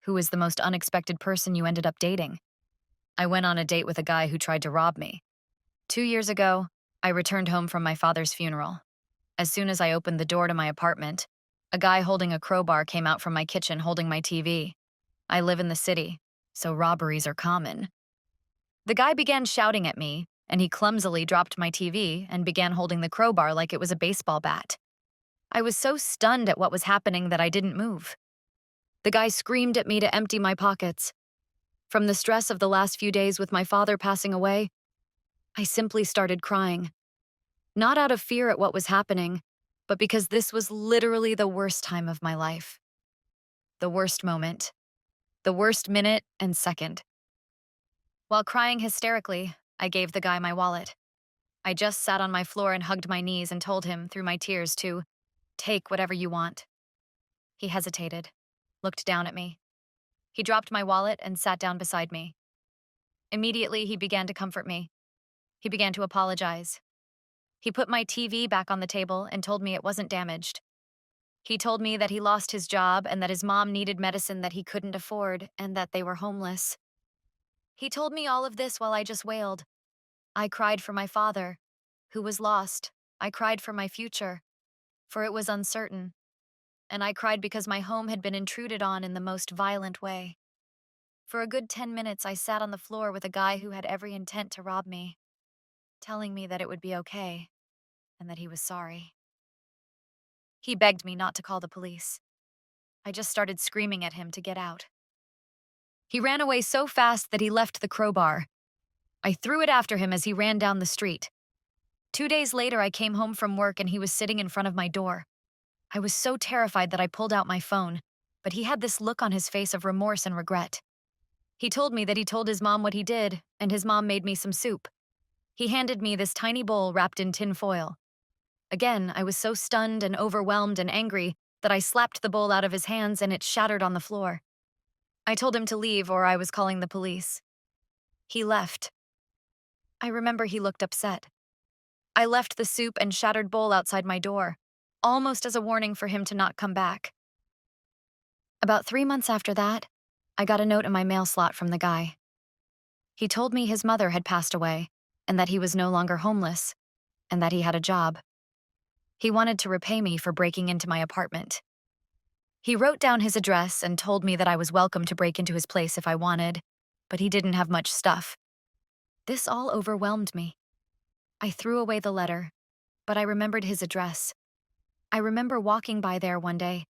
Who is the most unexpected person you ended up dating? I went on a date with a guy who tried to rob me. 2 years ago, I returned home from my father's funeral. As soon as I opened the door to my apartment, a guy holding a crowbar came out from my kitchen holding my TV. I live in the city, so robberies are common. The guy began shouting at me, and he clumsily dropped my TV and began holding the crowbar like it was a baseball bat. I was so stunned at what was happening that I didn't move. The guy screamed at me to empty my pockets. From the stress of the last few days with my father passing away, I simply started crying. Not out of fear at what was happening, but because this was literally the worst time of my life. The worst moment. The worst minute and second. While crying hysterically, I gave the guy my wallet. I just sat on my floor and hugged my knees and told him, through my tears, to take whatever you want. He hesitated, looked down at me. He dropped my wallet and sat down beside me. Immediately, he began to comfort me. He began to apologize. He put my TV back on the table and told me it wasn't damaged. He told me that he lost his job and that his mom needed medicine that he couldn't afford and that they were homeless. He told me all of this while I just wailed. I cried for my father, who was lost. I cried for my future, for it was uncertain. And I cried because my home had been intruded on in the most violent way. For a good 10 minutes, I sat on the floor with a guy who had every intent to rob me, telling me that it would be okay and that he was sorry. He begged me not to call the police. I just started screaming at him to get out. He ran away so fast that he left the crowbar. I threw it after him as he ran down the street. 2 days later, I came home from work and he was sitting in front of my door. I was so terrified that I pulled out my phone, but he had this look on his face of remorse and regret. He told me that he told his mom what he did, and his mom made me some soup. He handed me this tiny bowl wrapped in tin foil. Again, I was so stunned and overwhelmed and angry that I slapped the bowl out of his hands and it shattered on the floor. I told him to leave or I was calling the police. He left. I remember he looked upset. I left the soup and shattered bowl outside my door, almost as a warning for him to not come back. About 3 months after that, I got a note in my mail slot from the guy. He told me his mother had passed away and that he was no longer homeless and that he had a job. He wanted to repay me for breaking into my apartment. He wrote down his address and told me that I was welcome to break into his place if I wanted, but he didn't have much stuff. This all overwhelmed me. I threw away the letter, but I remembered his address. I remember walking by there one day,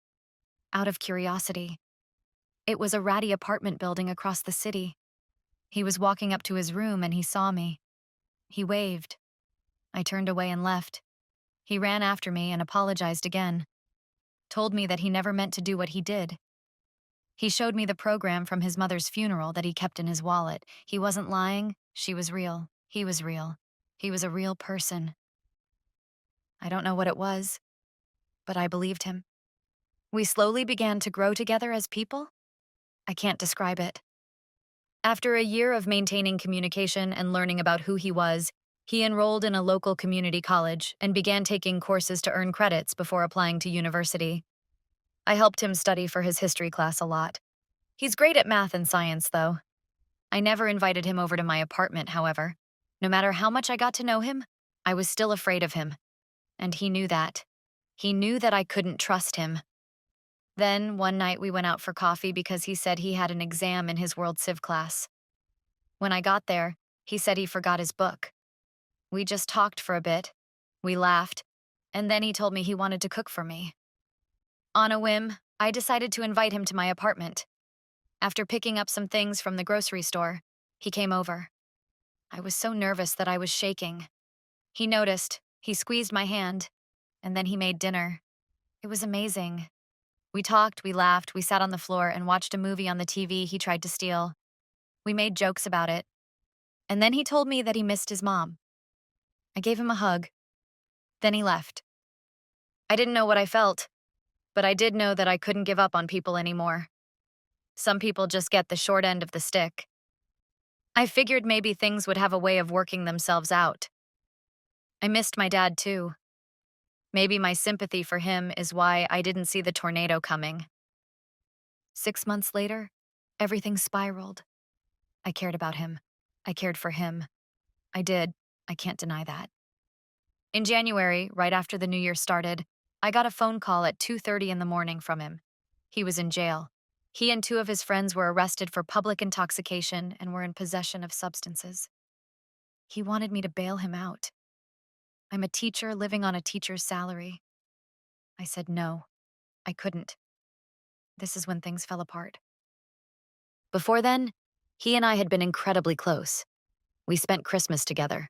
out of curiosity. It was a ratty apartment building across the city. He was walking up to his room and he saw me. He waved. I turned away and left. He ran after me and apologized again. Told me that he never meant to do what he did. He showed me the program from his mother's funeral that he kept in his wallet. He wasn't lying. She was real. He was real. He was a real person. I don't know what it was, but I believed him. We slowly began to grow together as people. I can't describe it. After a year of maintaining communication and learning about who he was, he enrolled in a local community college and began taking courses to earn credits before applying to university. I helped him study for his history class a lot. He's great at math and science, though. I never invited him over to my apartment, however. No matter how much I got to know him, I was still afraid of him. And he knew that. He knew that I couldn't trust him. Then, one night we went out for coffee because he said he had an exam in his World Civ class. When I got there, he said he forgot his book. We just talked for a bit. We laughed, and then he told me he wanted to cook for me. On a whim, I decided to invite him to my apartment. After picking up some things from the grocery store, he came over. I was so nervous that I was shaking. He noticed, he squeezed my hand, and then he made dinner. It was amazing. We talked, we laughed, we sat on the floor and watched a movie on the TV he tried to steal. We made jokes about it. And then he told me that he missed his mom. I gave him a hug. Then he left. I didn't know what I felt, but I did know that I couldn't give up on people anymore. Some people just get the short end of the stick. I figured maybe things would have a way of working themselves out. I missed my dad too. Maybe my sympathy for him is why I didn't see the tornado coming. 6 months later, Everything spiraled. I cared about him. I cared for him. I did. I can't deny that. In January, right after the new year started, I got a phone call at 2:30 in the morning from him. He was in jail. He and two of his friends were arrested for public intoxication and were in possession of substances. He wanted me to bail him out. I'm a teacher living on a teacher's salary. I said no, I couldn't. This is when things fell apart. Before then, he and I had been incredibly close. We spent Christmas together.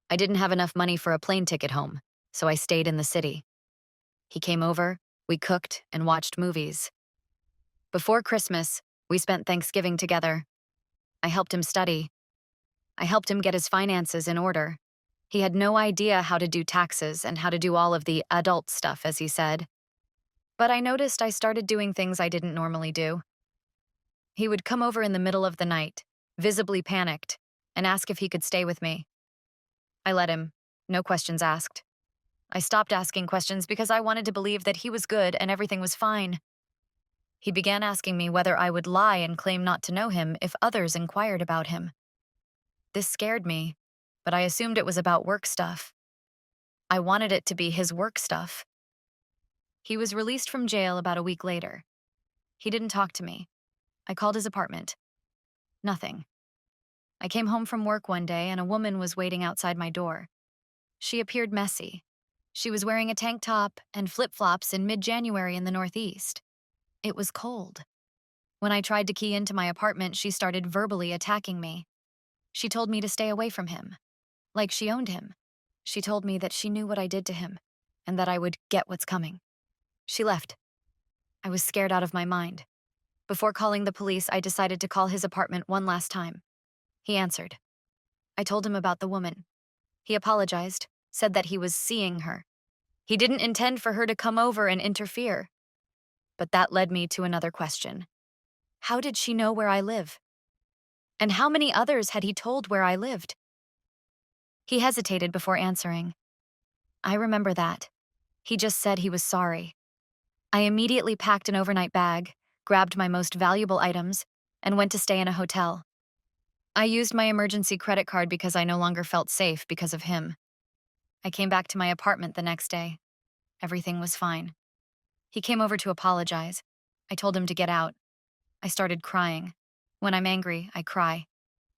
I didn't have enough money for a plane ticket home, so I stayed in the city. He came over, we cooked, and watched movies. Before Christmas, we spent Thanksgiving together. I helped him study. I helped him get his finances in order. He had no idea how to do taxes and how to do all of the adult stuff, as he said. But I noticed I started doing things I didn't normally do. He would come over in the middle of the night, visibly panicked, and ask if he could stay with me. I let him, no questions asked. I stopped asking questions because I wanted to believe that he was good and everything was fine. He began asking me whether I would lie and claim not to know him if others inquired about him. This scared me, but I assumed it was about work stuff. I wanted it to be his work stuff. He was released from jail about a week later. He didn't talk to me. I called his apartment. Nothing. I came home from work one day and a woman was waiting outside my door. She appeared messy. She was wearing a tank top and flip-flops in mid-January in the Northeast. It was cold. When I tried to key into my apartment, she started verbally attacking me. She told me to stay away from him, like she owned him. She told me that she knew what I did to him and that I would get what's coming. She left. I was scared out of my mind. Before calling the police, I decided to call his apartment one last time. He answered. I told him about the woman. He apologized, said that he was seeing her. He didn't intend for her to come over and interfere. But that led me to another question. How did she know where I live? And how many others had he told where I lived? He hesitated before answering. I remember that. He just said he was sorry. I immediately packed an overnight bag, grabbed my most valuable items, and went to stay in a hotel. I used my emergency credit card because I no longer felt safe because of him. I came back to my apartment the next day. Everything was fine. He came over to apologize. I told him to get out. I started crying. When I'm angry, I cry.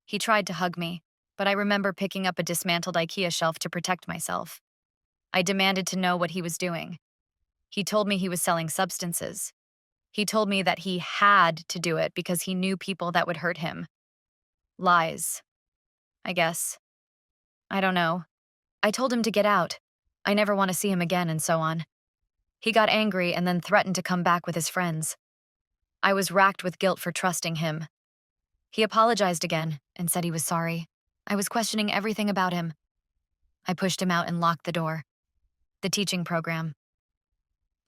He tried to hug me, but I remember picking up a dismantled IKEA shelf to protect myself. I demanded to know what he was doing. He told me he was selling substances. He told me that he had to do it because he knew people that would hurt him. Lies, I guess. I don't know. I told him to get out. I never want to see him again and so on. He got angry and then threatened to come back with his friends. I was racked with guilt for trusting him. He apologized again and said he was sorry. I was questioning everything about him. I pushed him out and locked the door. The teaching program.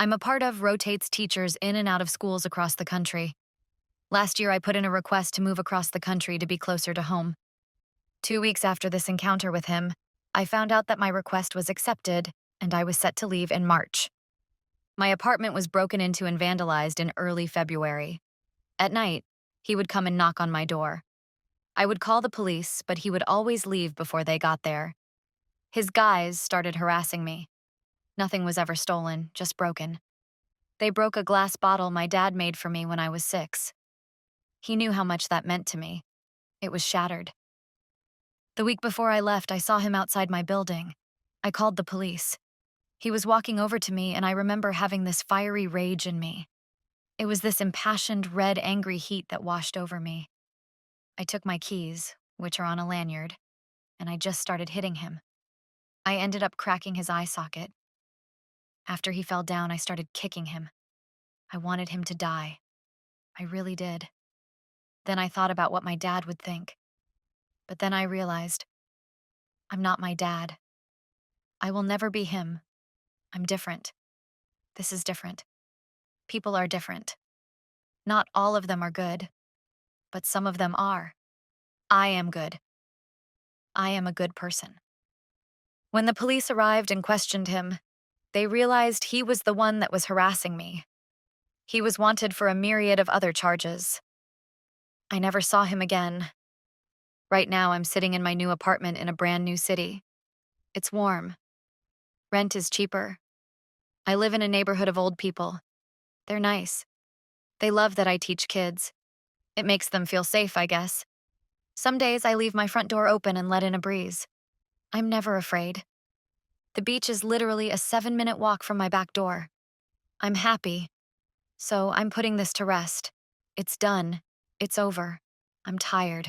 I'm a part of rotates teachers in and out of schools across the country. Last year, I put in a request to move across the country to be closer to home. 2 weeks after this encounter with him, I found out that my request was accepted and I was set to leave in March. My apartment was broken into and vandalized in early February. At night, he would come and knock on my door. I would call the police, but he would always leave before they got there. His guys started harassing me. Nothing was ever stolen, just broken. They broke a glass bottle my dad made for me when I was 6. He knew how much that meant to me. It was shattered. The week before I left, I saw him outside my building. I called the police. He was walking over to me, and I remember having this fiery rage in me. It was this impassioned, red, angry heat that washed over me. I took my keys, which are on a lanyard, and I just started hitting him. I ended up cracking his eye socket. After he fell down, I started kicking him. I wanted him to die. I really did. Then I thought about what my dad would think. But then I realized, I'm not my dad. I will never be him. I'm different. This is different. People are different. Not all of them are good, but some of them are. I am good. I am a good person. When the police arrived and questioned him, they realized he was the one that was harassing me. He was wanted for a myriad of other charges. I never saw him again. Right now, I'm sitting in my new apartment in a brand new city. It's warm. Rent is cheaper. I live in a neighborhood of old people. They're nice. They love that I teach kids. It makes them feel safe, I guess. Some days I leave my front door open and let in a breeze. I'm never afraid. The beach is literally a 7-minute walk from my back door. I'm happy. So I'm putting this to rest. It's done. It's over. I'm tired.